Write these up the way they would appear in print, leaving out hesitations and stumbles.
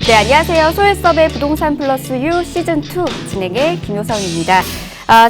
네, 안녕하세요. 소일섭의 부동산 플러스 U 시즌2 진행의 김효선입니다.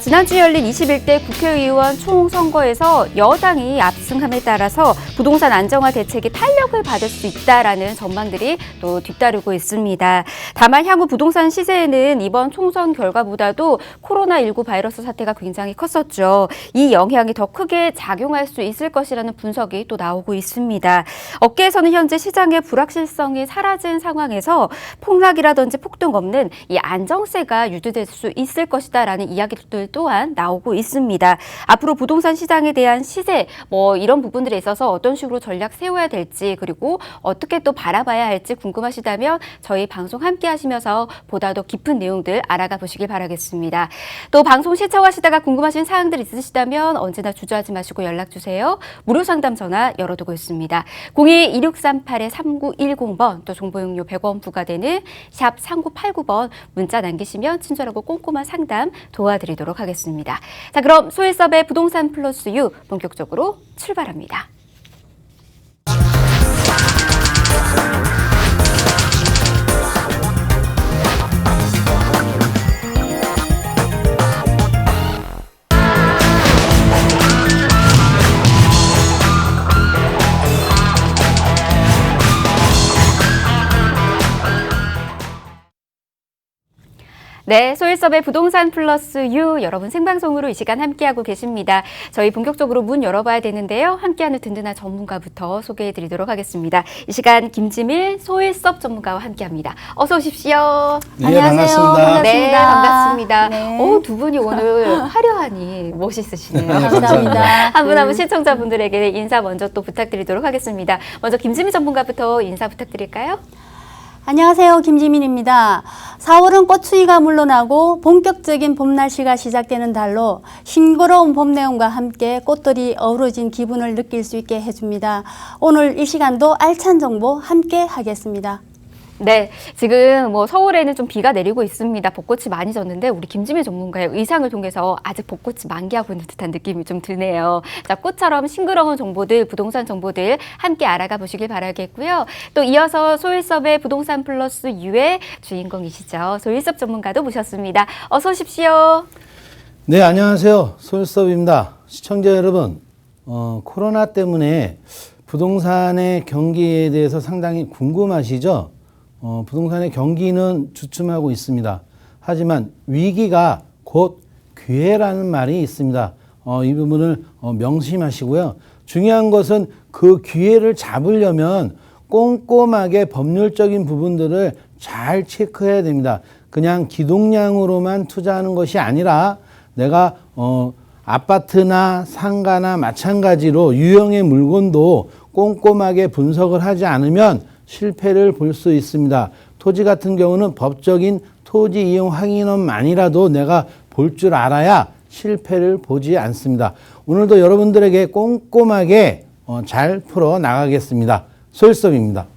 지난주 열린 21대 국회의원 총선거에서 여당이 압승함에 따라서 부동산 안정화 대책이 탄력을 받을 수 있다라는 전망들이 또 뒤따르고 있습니다. 다만 향후 부동산 시세에는 이번 총선 결과보다도 코로나19 바이러스 사태가 굉장히 컸었죠. 이 영향이 더 크게 작용할 수 있을 것이라는 분석이 또 나오고 있습니다. 업계에서는 현재 시장의 불확실성이 사라진 상황에서 폭락이라든지 폭등 없는 이 안정세가 유지될 수 있을 것이다라는 이야기들 또한 나오고 있습니다. 앞으로 부동산 시장에 대한 시세 이런 부분들에 있어서 어떤 식으로 전략 세워야 될지 그리고 어떻게 또 바라봐야 할지 궁금하시다면 저희 방송 함께 하시면서 보다 더 깊은 내용들 알아가 보시길 바라겠습니다. 또 방송 시청하시다가 궁금하신 사항들 있으시다면 언제나 주저하지 마시고 연락 주세요. 무료 상담 전화 열어두고 있습니다. 02-2638-3910번 또 정보용료 100원 부과되는 샵 3989번 문자 남기시면 친절하고 꼼꼼한 상담 도와드리도록 하겠습니다. 자, 그럼 소일섭의 부동산 플러스 U 본격적으로 출발합니다. 네, 소일섭의 부동산 플러스 U 여러분 생방송으로 이 시간 함께하고 계십니다. 저희 본격적으로 문 열어봐야 되는데요. 함께하는 든든한 전문가부터 소개해드리도록 하겠습니다. 이 시간 김지밀 소일섭 전문가와 함께합니다. 어서 오십시오. 네, 안녕하세요. 반갑습니다. 네, 반갑습니다. 네. 두 분이 오늘 화려하니 멋있으시네요. 감사합니다. 한 분 한 분 시청자분들에게 인사 먼저 또 부탁드리도록 하겠습니다. 먼저 김지밀 전문가부터 인사 부탁드릴까요? 안녕하세요. 김지민입니다. 4월은 꽃추위가 물러나고 본격적인 봄 날씨가 시작되는 달로 싱그러운 봄 내음과 함께 꽃들이 어우러진 기분을 느낄 수 있게 해줍니다. 오늘 이 시간도 알찬 정보 함께 하겠습니다. 네, 지금 서울에는 좀 비가 내리고 있습니다. 벚꽃이 많이 졌는데 우리 김지민 전문가의 의상을 통해서 아직 벚꽃이 만개하고 있는 듯한 느낌이 좀 드네요. 자, 꽃처럼 싱그러운 정보들, 부동산 정보들 함께 알아가 보시길 바라겠고요. 또 이어서 소일섭의 부동산 플러스 U의 주인공이시죠. 소일섭 전문가도 모셨습니다. 어서 오십시오. 네, 안녕하세요. 소일섭입니다. 시청자 여러분, 코로나 때문에 부동산의 경기에 대해서 상당히 궁금하시죠? 부동산의 경기는 주춤하고 있습니다. 하지만 위기가 곧 기회라는 말이 있습니다. 이 부분을 명심하시고요. 중요한 것은 그 기회를 잡으려면 꼼꼼하게 법률적인 부분들을 잘 체크해야 됩니다. 그냥 기동량으로만 투자하는 것이 아니라 내가 아파트나 상가나 마찬가지로 유형의 물건도 꼼꼼하게 분석을 하지 않으면 실패를 볼 수 있습니다. 토지 같은 경우는 법적인 토지 이용 확인원만이라도 내가 볼 줄 알아야 실패를 보지 않습니다. 오늘도 여러분들에게 꼼꼼하게 잘 풀어 나가겠습니다. 소일섭입니다.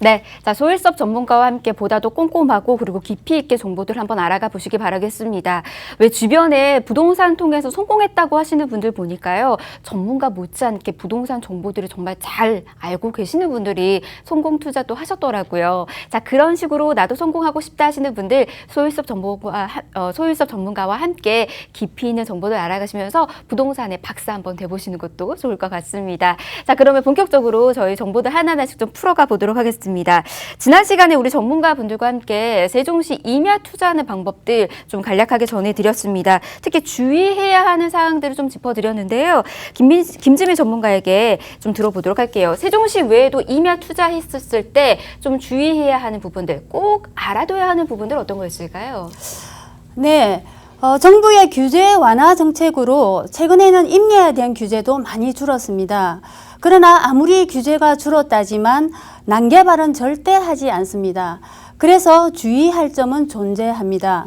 네, 자, 소일섭 전문가와 함께 보다도 꼼꼼하고 그리고 깊이 있게 정보들 한번 알아가 보시기 바라겠습니다. 왜 주변에 부동산 통해서 성공했다고 하시는 분들 보니까요. 전문가 못지않게 부동산 정보들을 정말 잘 알고 계시는 분들이 성공 투자도 하셨더라고요. 자, 그런 식으로 나도 성공하고 싶다 하시는 분들 소일섭 전문가와 함께 깊이 있는 정보들 알아가시면서 부동산에 박사 한번 대보시는 것도 좋을 것 같습니다. 자, 그러면 본격적으로 저희 정보들 하나하나씩 좀 풀어가 보도록 하겠습니다. 지난 시간에 우리 전문가분들과 함께 세종시 임야 투자하는 방법들 좀 간략하게 전해드렸습니다. 특히 주의해야 하는 사항들을 좀 짚어드렸는데요. 김지민 전문가에게 좀 들어보도록 할게요. 세종시 외에도 임야 투자했었을 때 좀 주의해야 하는 부분들, 꼭 알아둬야 하는 부분들 어떤 거였을까요? 네. 정부의 규제 완화 정책으로 최근에는 임야에 대한 규제도 많이 줄었습니다. 그러나 아무리 규제가 줄었다지만 난개발은 절대 하지 않습니다. 그래서 주의할 점은 존재합니다.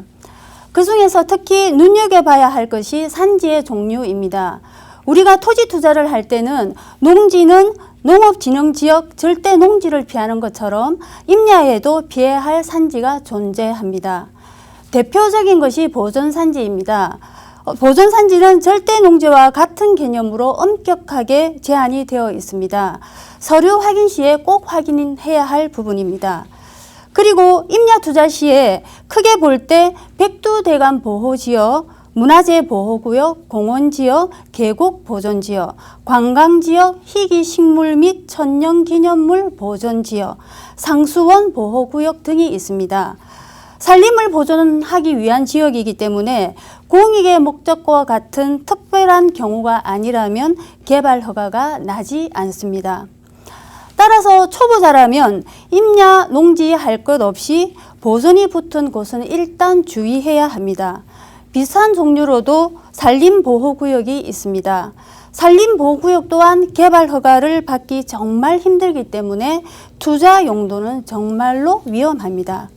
그중에서 특히 눈여겨봐야 할 것이 산지의 종류입니다. 우리가 토지 투자를 할 때는 농지는 농업진흥지역 절대 농지를 피하는 것처럼 임야에도 피해야 할 산지가 존재합니다. 대표적인 것이 보존산지입니다. 보존산지는 절대 농지와 같은 개념으로 엄격하게 제한이 되어 있습니다. 서류 확인 시에 꼭 확인해야 할 부분입니다. 그리고 임야 투자 시에 크게 볼 때 백두대간 보호지역, 문화재 보호구역, 공원지역, 계곡 보존지역, 관광지역, 희귀식물 및 천년기념물 보존지역, 상수원 보호구역 등이 있습니다. 산림을 보존하기 위한 지역이기 때문에 공익의 목적과 같은 특별한 경우가 아니라면 개발 허가가 나지 않습니다. 따라서 초보자라면 임야 농지할 것 없이 보존이 붙은 곳은 일단 주의해야 합니다. 비슷한 종류로도 산림보호구역이 있습니다. 산림보호구역 또한 개발 허가를 받기 정말 힘들기 때문에 투자 용도는 정말로 위험합니다.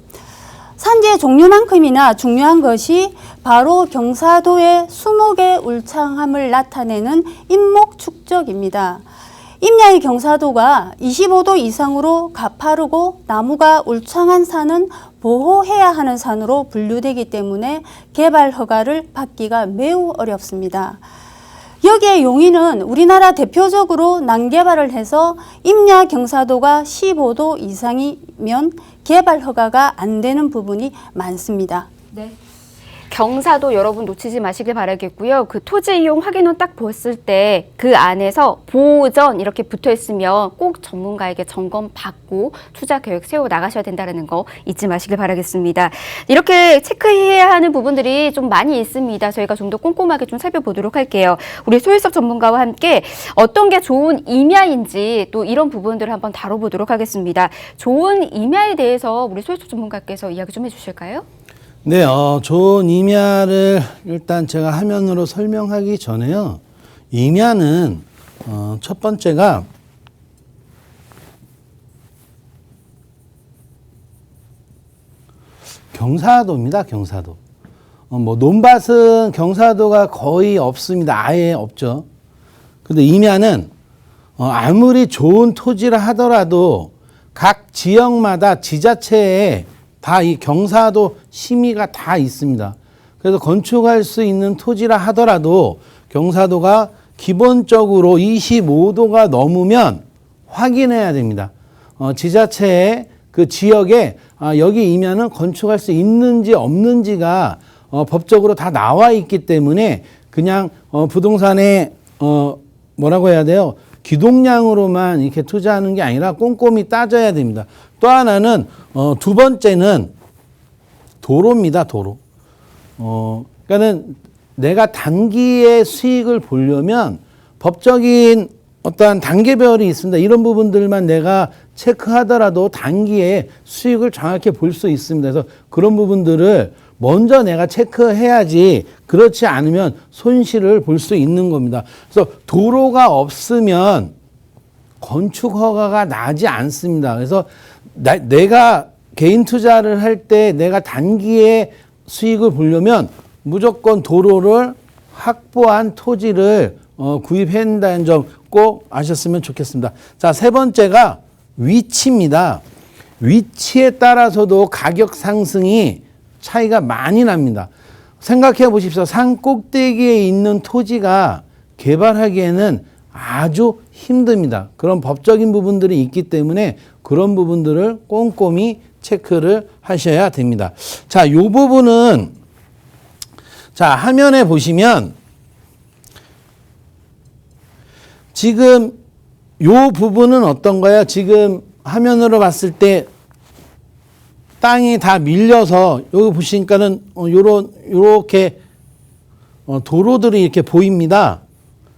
산지의 종류만큼이나 중요한 것이 바로 경사도의 수목의 울창함을 나타내는 인목 축적입니다. 임야의 경사도가 25도 이상으로 가파르고 나무가 울창한 산은 보호해야 하는 산으로 분류되기 때문에 개발 허가를 받기가 매우 어렵습니다. 여기에 용인은 우리나라 대표적으로 난개발을 해서 임야 경사도가 15도 이상이면 개발 허가가 안 되는 부분이 많습니다. 네. 경사도 여러분 놓치지 마시길 바라겠고요. 그 토지 이용 확인원 딱 보았을 때 그 안에서 보전 이렇게 붙어 있으면 꼭 전문가에게 점검 받고 투자 계획 세워 나가셔야 된다는 거 잊지 마시길 바라겠습니다. 이렇게 체크해야 하는 부분들이 좀 많이 있습니다. 저희가 좀 더 꼼꼼하게 좀 살펴보도록 할게요. 우리 소유섭 전문가와 함께 어떤 게 좋은 임야인지 또 이런 부분들을 한번 다뤄보도록 하겠습니다. 좋은 임야에 대해서 우리 소유섭 전문가께서 이야기 좀 해주실까요? 네, 좋은 임야를 일단 제가 화면으로 설명하기 전에요. 임야는 첫 번째가 경사도입니다. 경사도. 논밭은 경사도가 거의 없습니다. 아예 없죠. 근데 임야는 아무리 좋은 토지라 하더라도 각 지역마다 지자체에 다 이 경사도 심의가 다 있습니다. 그래서 건축할 수 있는 토지라 하더라도 경사도가 기본적으로 25도가 넘으면 확인해야 됩니다. 지자체의 그 지역에 여기 임야는 건축할 수 있는지 없는지가 법적으로 다 나와 있기 때문에 그냥 부동산에 뭐라고 해야 돼요? 기동량으로만 이렇게 투자하는 게 아니라 꼼꼼히 따져야 됩니다. 또 하나는 두 번째는 도로입니다. 도로. 그러니까는 내가 단기의 수익을 보려면 법적인 어떠한 단계별이 있습니다. 이런 부분들만 내가 체크하더라도 단기에 수익을 정확히 볼 수 있습니다. 그래서 그런 부분들을 먼저 내가 체크해야지 그렇지 않으면 손실을 볼 수 있는 겁니다. 그래서 도로가 없으면 건축 허가가 나지 않습니다. 그래서 내가 개인 투자를 할 때 내가 단기에 수익을 보려면 무조건 도로를 확보한 토지를 구입해야 한다는 점 꼭 아셨으면 좋겠습니다. 자, 세 번째가 위치입니다. 위치에 따라서도 가격 상승이 차이가 많이 납니다. 생각해 보십시오. 산 꼭대기에 있는 토지가 개발하기에는 아주 힘듭니다. 그런 법적인 부분들이 있기 때문에 그런 부분들을 꼼꼼히 체크를 하셔야 됩니다. 자, 이 부분은 자, 화면에 보시면 지금 이 부분은 어떤가요? 지금 화면으로 봤을 때 땅이 다 밀려서 여기 보시니까는 요렇게 도로들이 이렇게 보입니다.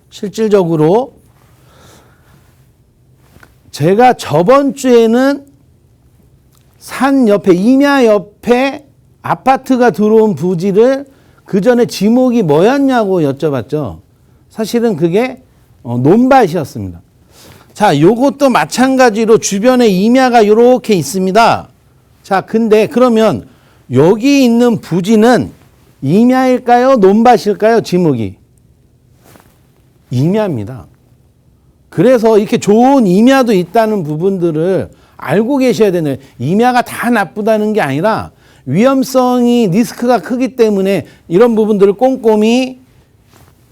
실질적으로 제가 저번 주에는 산 옆에 임야 옆에 아파트가 들어온 부지를 그 전에 지목이 뭐였냐고 여쭤봤죠. 사실은 그게 논밭이었습니다. 자, 요것도 마찬가지로 주변에 임야가 요렇게 있습니다. 자, 근데 그러면 여기 있는 부지는 임야일까요? 논밭일까요? 지목이 임야입니다. 그래서 이렇게 좋은 임야도 있다는 부분들을 알고 계셔야 되는, 임야가 다 나쁘다는 게 아니라 위험성이 리스크가 크기 때문에 이런 부분들을 꼼꼼히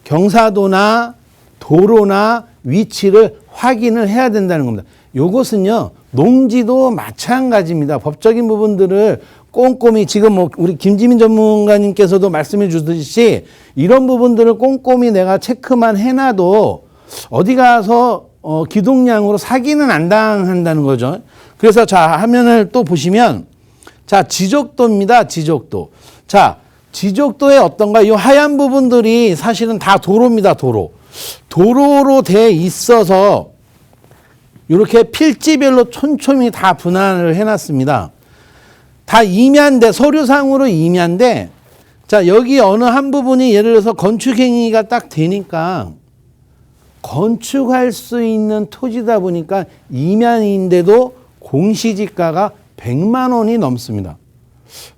경사도나 도로나 위치를 확인을 해야 된다는 겁니다. 요것은요, 농지도 마찬가지입니다. 법적인 부분들을 꼼꼼히 지금 뭐 우리 김지민 전문가님께서도 말씀해 주듯이 이런 부분들을 꼼꼼히 내가 체크만 해놔도 어디 가서 기동량으로 사기는 안 당한다는 거죠. 그래서 자, 화면을 또 보시면 자, 지적도입니다. 지적도. 자, 지적도에 어떤가? 이 하얀 부분들이 사실은 다 도로입니다. 도로. 도로로 돼 있어서 이렇게 필지별로 촘촘히 다 분할을 해놨습니다. 다 임야인데, 서류상으로 임야인데, 자, 여기 어느 한 부분이 예를 들어서 건축행위가 딱 되니까 건축할 수 있는 토지다 보니까 임야인데도 공시지가가 100만 원이 넘습니다.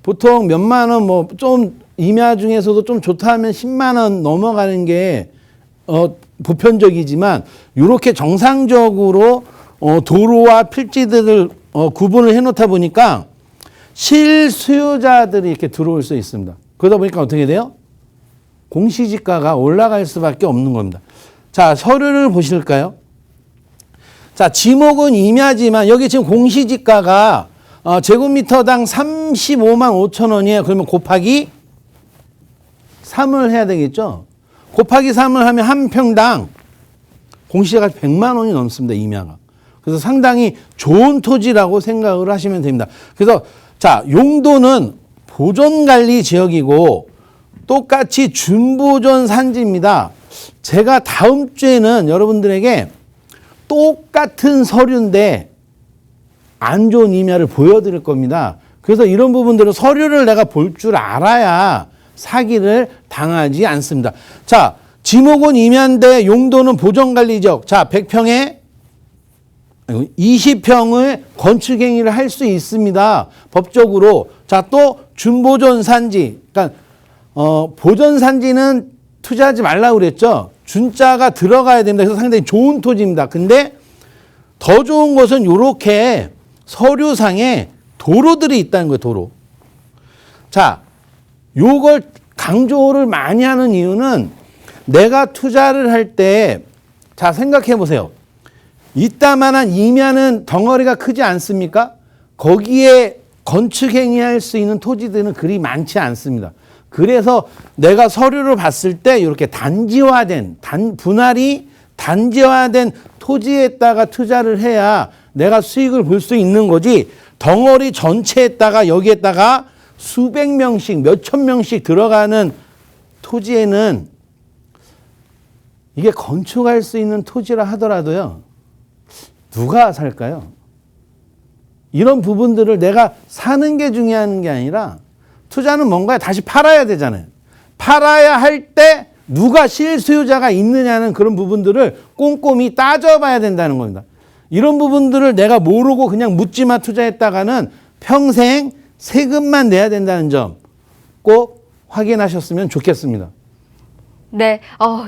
보통 몇만 원, 뭐 좀 임야 중에서도 좀 좋다 하면 10만 원 넘어가는 게 보편적이지만 이렇게 정상적으로 도로와 필지들을 구분을 해놓다 보니까 실수요자들이 이렇게 들어올 수 있습니다. 그러다 보니까 어떻게 돼요? 공시지가가 올라갈 수밖에 없는 겁니다. 자, 서류를 보실까요? 자, 지목은 임야지만 여기 지금 공시지가가 제곱미터당 35만 5천 원이에요. 그러면 곱하기 3을 해야 되겠죠? 곱하기 3을 하면 한 평당 공시지가가 100만 원이 넘습니다. 임야가. 그래서 상당히 좋은 토지라고 생각을 하시면 됩니다. 그래서 자, 용도는 보존관리 지역이고 똑같이 준보존 산지입니다. 제가 다음 주에는 여러분들에게 똑같은 서류인데 안 좋은 임야를 보여드릴 겁니다. 그래서 이런 부분들은 서류를 내가 볼 줄 알아야 사기를 당하지 않습니다. 자, 지목은 임야인데 용도는 보존관리지역. 자, 100평에 20평의 건축행위를 할 수 있습니다. 법적으로. 자, 또 준보존 산지. 그러니까 보존 산지는 투자하지 말라고 그랬죠. 준자가 들어가야 됩니다. 그래서 상당히 좋은 토지입니다. 근데 더 좋은 것은 이렇게 서류상에 도로들이 있다는 거예요. 도로. 자, 요걸 강조를 많이 하는 이유는 내가 투자를 할 때 자, 생각해 보세요. 이따만한 임야는 덩어리가 크지 않습니까? 거기에 건축행위할 수 있는 토지들은 그리 많지 않습니다. 그래서 내가 서류를 봤을 때 이렇게 단지화된, 분할이 단지화된 토지에다가 투자를 해야 내가 수익을 볼 수 있는 거지, 덩어리 전체에다가 여기에다가 수백 명씩, 몇천 명씩 들어가는 토지에는 이게 건축할 수 있는 토지라 하더라도요, 누가 살까요? 이런 부분들을 내가 사는 게 중요한 게 아니라 투자는 뭔가 다시 팔아야 되잖아요. 팔아야 할 때 누가 실수요자가 있느냐는 그런 부분들을 꼼꼼히 따져봐야 된다는 겁니다. 이런 부분들을 내가 모르고 그냥 묻지마 투자했다가는 평생 세금만 내야 된다는 점 꼭 확인하셨으면 좋겠습니다. 네,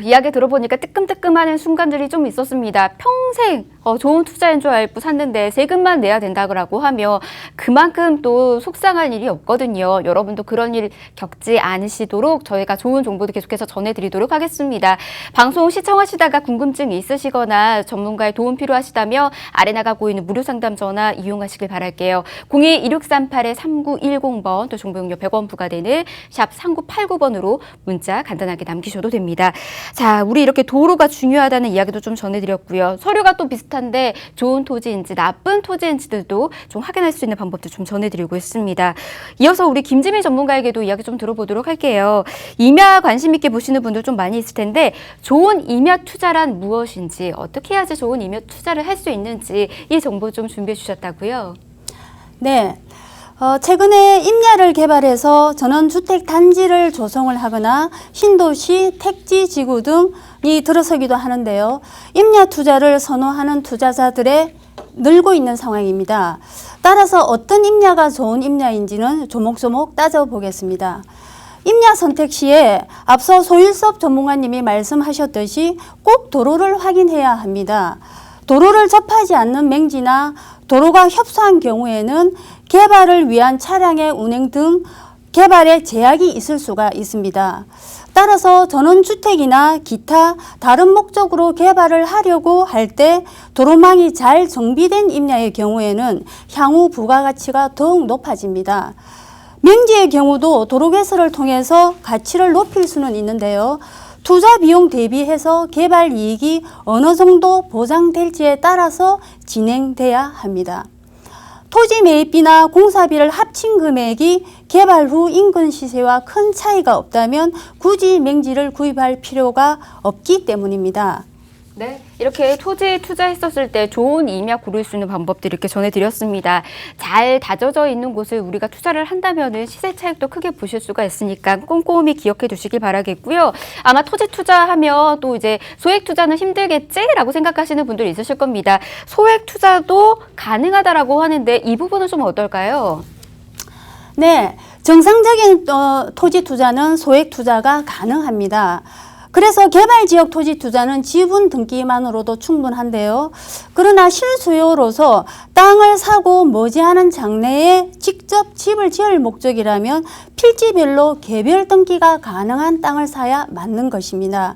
이야기 들어보니까 뜨끔뜨끔하는 순간들이 좀 있었습니다. 평생 좋은 투자인 줄 알고 샀는데 세금만 내야 된다고 하면 그만큼 또 속상한 일이 없거든요. 여러분도 그런 일 겪지 않으시도록 저희가 좋은 정보도 계속해서 전해드리도록 하겠습니다. 방송 시청하시다가 궁금증이 있으시거나 전문가의 도움 필요하시다면 아래 나가고 있는 무료 상담 전화 이용하시길 바랄게요. 02-2638-3910번 또 정보용료 100원 부과되는 샵 3989번으로 문자 간단하게 남기셔도 됩니다. 자, 우리 이렇게 도로가 중요하다는 이야기도 좀 전해드렸고요. 서류가 또 비슷한데 좋은 토지인지 나쁜 토지인지들도 좀 확인할 수 있는 방법도 좀 전해드리고 있습니다. 이어서 우리 김지민 전문가에게도 이야기 좀 들어보도록 할게요. 임야 관심 있게 보시는 분들 좀 많이 있을 텐데 좋은 임야 투자란 무엇인지, 어떻게 해야지 좋은 임야 투자를 할 수 있는지 이 정보 좀 준비해 주셨다고요? 네. 최근에 임야를 개발해서 전원주택 단지를 조성을 하거나 신도시, 택지지구 등이 들어서기도 하는데요. 임야 투자를 선호하는 투자자들의 늘고 있는 상황입니다. 따라서 어떤 임야가 좋은 임야인지는 조목조목 따져보겠습니다. 임야 선택 시에 앞서 소일섭 전문가님이 말씀하셨듯이 꼭 도로를 확인해야 합니다. 도로를 접하지 않는 맹지나 도로가 협소한 경우에는 개발을 위한 차량의 운행 등 개발에 제약이 있을 수가 있습니다. 따라서 전원주택이나 기타 다른 목적으로 개발을 하려고 할 때 도로망이 잘 정비된 임야의 경우에는 향후 부가가치가 더욱 높아집니다. 맹지의 경우도 도로 개설을 통해서 가치를 높일 수는 있는데요. 투자 비용 대비해서 개발 이익이 어느 정도 보장될지에 따라서 진행돼야 합니다. 토지 매입비나 공사비를 합친 금액이 개발 후 인근 시세와 큰 차이가 없다면 굳이 맹지를 구입할 필요가 없기 때문입니다. 네, 이렇게 토지에 투자했었을 때 좋은 임야 고를 수 있는 방법들 이렇게 전해드렸습니다. 잘 다져져 있는 곳을 우리가 투자를 한다면은 시세 차익도 크게 보실 수가 있으니까 꼼꼼히 기억해 두시길 바라겠고요. 아마 토지 투자하면 또 이제 소액 투자는 힘들겠지라고 생각하시는 분들이 있으실 겁니다. 소액 투자도 가능하다라고 하는데 이 부분은 좀 어떨까요? 네, 정상적인 토지 투자는 소액 투자가 가능합니다. 그래서 개발지역 토지 투자는 지분 등기만으로도 충분한데요. 그러나 실수요로서 땅을 사고 머지않은 장래에 직접 집을 지을 목적이라면 필지별로 개별 등기가 가능한 땅을 사야 맞는 것입니다.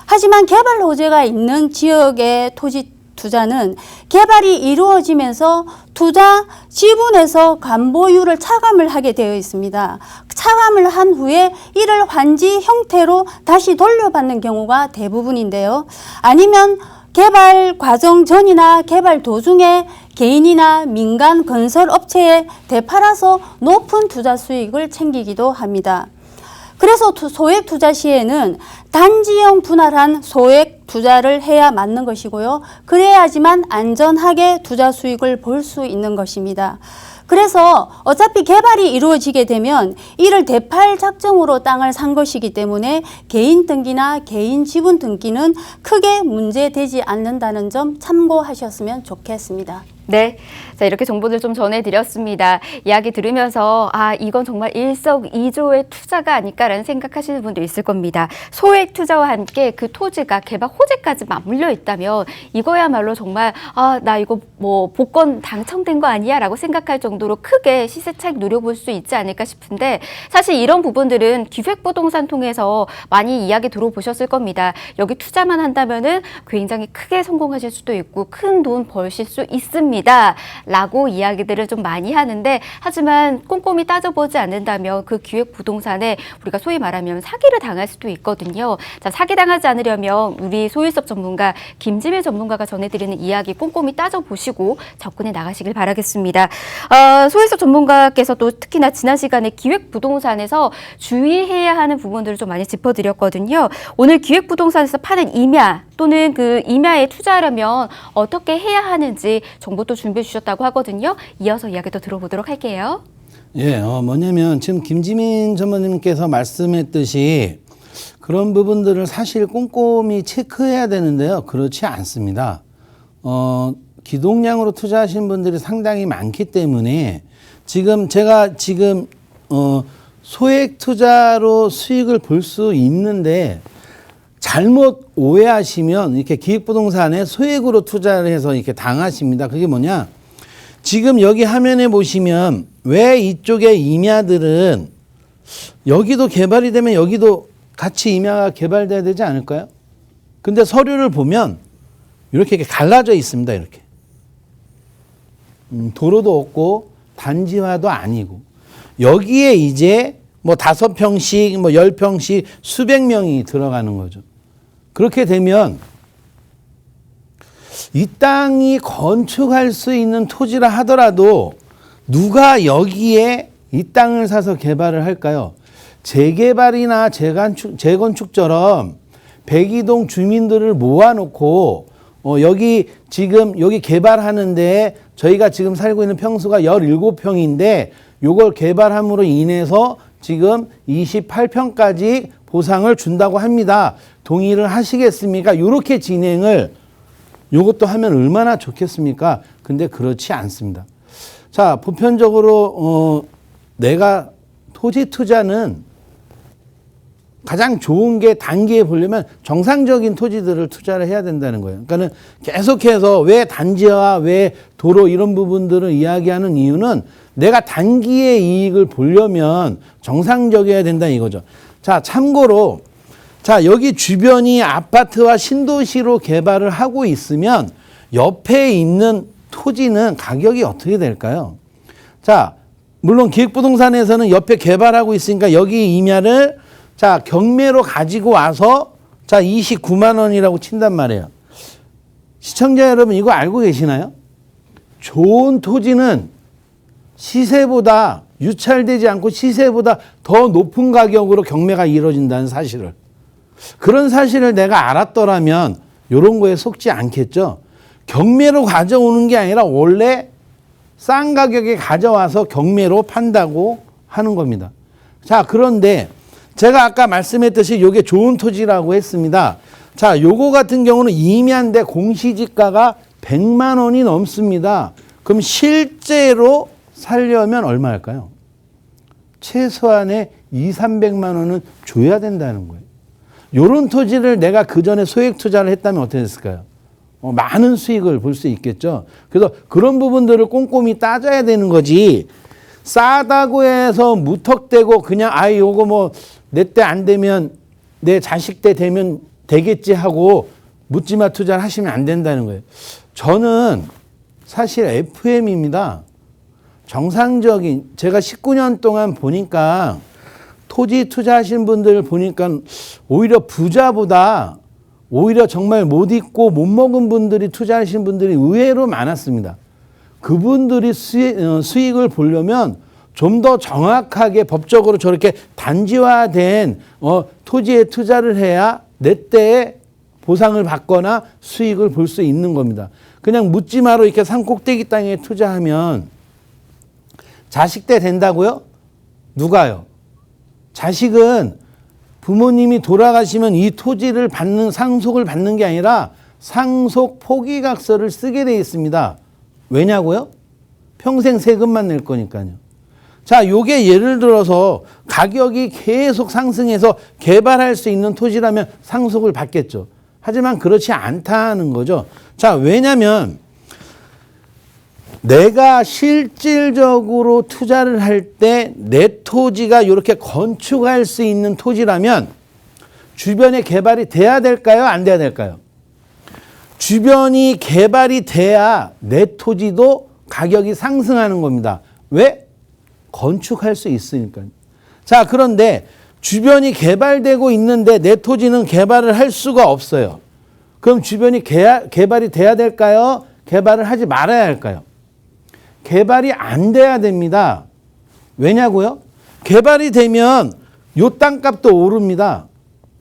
하지만 개발 호재가 있는 지역의 토지 투자는 개발이 이루어지면서 투자 지분에서 관보유를 차감을 하게 되어 있습니다. 차감을 한 후에 이를 환지 형태로 다시 돌려받는 경우가 대부분인데요. 아니면 개발 과정 전이나 개발 도중에 개인이나 민간 건설 업체에 되팔아서 높은 투자 수익을 챙기기도 합니다. 그래서 소액 투자 시에는 단지형 분할한 소액 투자를 해야 맞는 것이고요. 그래야지만 안전하게 투자 수익을 볼 수 있는 것입니다. 그래서 어차피 개발이 이루어지게 되면 이를 되팔 작정으로 땅을 산 것이기 때문에 개인 등기나 개인 지분 등기는 크게 문제되지 않는다는 점 참고하셨으면 좋겠습니다. 네, 자 이렇게 정보들 좀 전해드렸습니다. 이야기 들으면서 이건 정말 일석이조의 투자가 아닐까라는 생각하시는 분도 있을 겁니다. 소액 투자와 함께 그 토지가 개발 호재까지 맞물려 있다면 이거야말로 정말 나 이거 뭐 복권 당첨된 거 아니야? 라고 생각할 정도로 크게 시세 차익 누려볼 수 있지 않을까 싶은데 사실 이런 부분들은 기획부동산 통해서 많이 이야기 들어보셨을 겁니다. 여기 투자만 한다면은 굉장히 크게 성공하실 수도 있고 큰 돈 벌실 수 있습니다. 라고 이야기들을 좀 많이 하는데 하지만 꼼꼼히 따져보지 않는다면 그 기획부동산에 우리가 소위 말하면 사기를 당할 수도 있거든요. 자, 사기당하지 않으려면 우리 소일섭 전문가 김지민 전문가가 전해드리는 이야기 꼼꼼히 따져보시고 접근해 나가시길 바라겠습니다. 소일섭 전문가께서도 특히나 지난 시간에 기획부동산에서 주의해야 하는 부분들을 좀 많이 짚어드렸거든요. 오늘 기획부동산에서 파는 임야 또는 그 임야에 투자하려면 어떻게 해야 하는지 정보도 준비해 주셨다고 하거든요. 이어서 이야기도 들어보도록 할게요. 예, 뭐냐면 지금 김지민 전무님께서 말씀했듯이 그런 부분들을 사실 꼼꼼히 체크해야 되는데요. 그렇지 않습니다. 기동량으로 투자하신 분들이 상당히 많기 때문에 제가 소액 투자로 수익을 볼 수 있는데 잘못 오해하시면 이렇게 기획부동산에 소액으로 투자를 해서 이렇게 당하십니다. 그게 뭐냐? 지금 여기 화면에 보시면 왜 이쪽의 임야들은 여기도 개발이 되면 여기도 같이 임야가 개발돼야 되지 않을까요? 근데 서류를 보면 이렇게 갈라져 있습니다. 이렇게. 도로도 없고 단지화도 아니고 여기에 이제 뭐 5평씩 뭐 10평씩 수백 명이 들어가는 거죠. 그렇게 되면 이 땅이 건축할 수 있는 토지라 하더라도 누가 여기에 이 땅을 사서 개발을 할까요? 재개발이나 재건축처럼 백이동 주민들을 모아놓고 여기 개발하는데 저희가 지금 살고 있는 평수가 17평인데 요걸 개발함으로 인해서 지금 28평까지 보상을 준다고 합니다. 동의를 하시겠습니까? 이렇게 진행을 요것도 하면 얼마나 좋겠습니까? 근데 그렇지 않습니다. 자, 보편적으로 내가 토지 투자는 가장 좋은 게 단기에 보려면 정상적인 토지들을 투자를 해야 된다는 거예요. 그러니까는 계속해서 왜 단지와 왜 도로 이런 부분들을 이야기하는 이유는 내가 단기의 이익을 보려면 정상적이어야 된다 이거죠. 자, 참고로 자, 여기 주변이 아파트와 신도시로 개발을 하고 있으면 옆에 있는 토지는 가격이 어떻게 될까요? 자, 물론 기획부동산에서는 옆에 개발하고 있으니까 여기 임야를 자, 경매로 가지고 와서 자, 29만 원이라고 친단 말이에요. 시청자 여러분, 이거 알고 계시나요? 좋은 토지는 시세보다 유찰되지 않고 시세보다 더 높은 가격으로 경매가 이루어진다는 사실을. 그런 사실을 내가 알았더라면 이런 거에 속지 않겠죠. 경매로 가져오는 게 아니라 원래 싼 가격에 가져와서 경매로 판다고 하는 겁니다. 자, 그런데 제가 아까 말씀했듯이 이게 좋은 토지라고 했습니다. 자, 요거 같은 경우는 임야인데 공시지가가 100만 원이 넘습니다. 그럼 실제로 살려면 얼마일까요? 최소한의 200~300만 원은 줘야 된다는 거예요. 요런 토지를 내가 그 전에 소액 투자를 했다면 어떻게 됐을까요? 많은 수익을 볼 수 있겠죠. 그래서 그런 부분들을 꼼꼼히 따져야 되는 거지. 싸다고 해서 무턱대고 그냥 요거 뭐 내 때 안 되면 내 자식 때 되면 되겠지 하고 묻지마 투자를 하시면 안 된다는 거예요. 저는 사실 FM입니다. 정상적인 제가 19년 동안 보니까 토지 투자하신 분들 보니까 오히려 부자보다 오히려 정말 못 입고 못 먹은 분들이 투자하신 분들이 의외로 많았습니다. 그분들이 수익을 보려면 좀 더 정확하게 법적으로 저렇게 단지화된 토지에 투자를 해야 내 때에 보상을 받거나 수익을 볼 수 있는 겁니다. 그냥 묻지마로 이렇게 산꼭대기 땅에 투자하면 자식 때 된다고요? 누가요? 자식은 부모님이 돌아가시면 이 토지를 받는 상속을 받는 게 아니라 상속 포기각서를 쓰게 돼 있습니다. 왜냐고요? 평생 세금만 낼 거니까요. 자, 요게 예를 들어서 가격이 계속 상승해서 개발할 수 있는 토지라면 상속을 받겠죠. 하지만 그렇지 않다는 거죠. 자, 왜냐면 내가 실질적으로 투자를 할 때 내 토지가 이렇게 건축할 수 있는 토지라면 주변에 개발이 돼야 될까요? 안 돼야 될까요? 주변이 개발이 돼야 내 토지도 가격이 상승하는 겁니다. 왜? 건축할 수 있으니까요. 자, 그런데 주변이 개발되고 있는데 내 토지는 개발을 할 수가 없어요. 그럼 주변이 개발이 돼야 될까요? 개발을 하지 말아야 할까요? 개발이 안 돼야 됩니다. 왜냐고요? 개발이 되면 요 땅값도 오릅니다.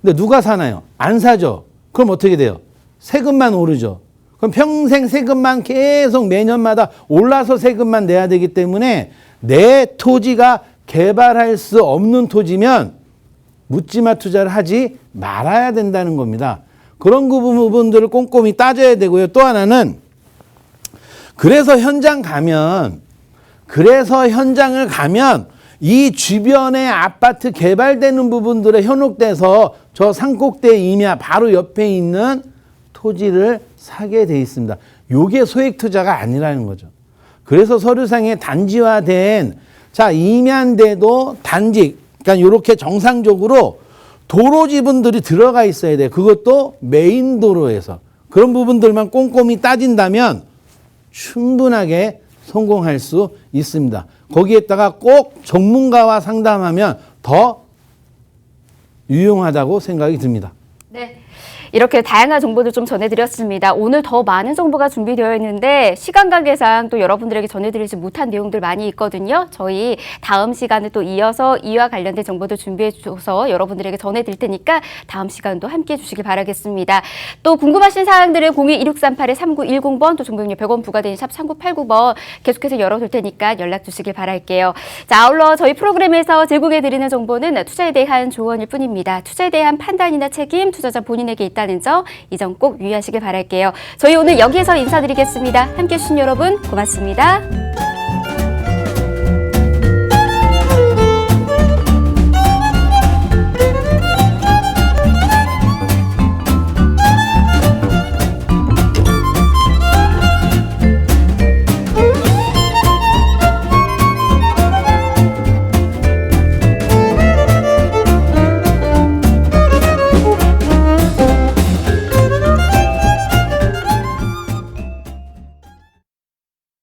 근데 누가 사나요? 안 사죠. 그럼 어떻게 돼요? 세금만 오르죠. 그럼 평생 세금만 계속 매년마다 올라서 세금만 내야 되기 때문에 내 토지가 개발할 수 없는 토지면 묻지마 투자를 하지 말아야 된다는 겁니다. 그런 부분들을 꼼꼼히 따져야 되고요. 또 하나는 그래서 현장을 가면 이 주변에 아파트 개발되는 부분들에 현혹돼서 저 산꼭대 임야 바로 옆에 있는 토지를 사게 돼 있습니다. 요게 소액 투자가 아니라는 거죠. 그래서 서류상에 단지화된 자, 임야인데도 단지 그러니까 이렇게 정상적으로 도로 지분들이 들어가 있어야 돼요. 그것도 메인 도로에서. 그런 부분들만 꼼꼼히 따진다면 충분하게 성공할 수 있습니다. 거기에다가 꼭 전문가와 상담하면 더 유용하다고 생각이 듭니다. 네. 이렇게 다양한 정보들 좀 전해드렸습니다. 오늘 더 많은 정보가 준비되어 있는데 시간 관계상 또 여러분들에게 전해드리지 못한 내용들 많이 있거든요. 저희 다음 시간에 또 이어서 이와 관련된 정보도 준비해 주셔서 여러분들에게 전해드릴 테니까 다음 시간도 함께해 주시기 바라겠습니다. 또 궁금하신 사항들은 02-2638-3910번 또 종료료 100원 부과되는 샵 3989번 계속해서 열어둘 테니까 연락 주시길 바랄게요. 자, 아울러 저희 프로그램에서 제공해드리는 정보는 투자에 대한 조언일 뿐입니다. 투자에 대한 판단이나 책임 투자자 본인에게 있다. 이 점 꼭 유의하시길 바랄게요. 저희 오늘 여기에서 인사드리겠습니다. 함께해 주신 여러분 고맙습니다.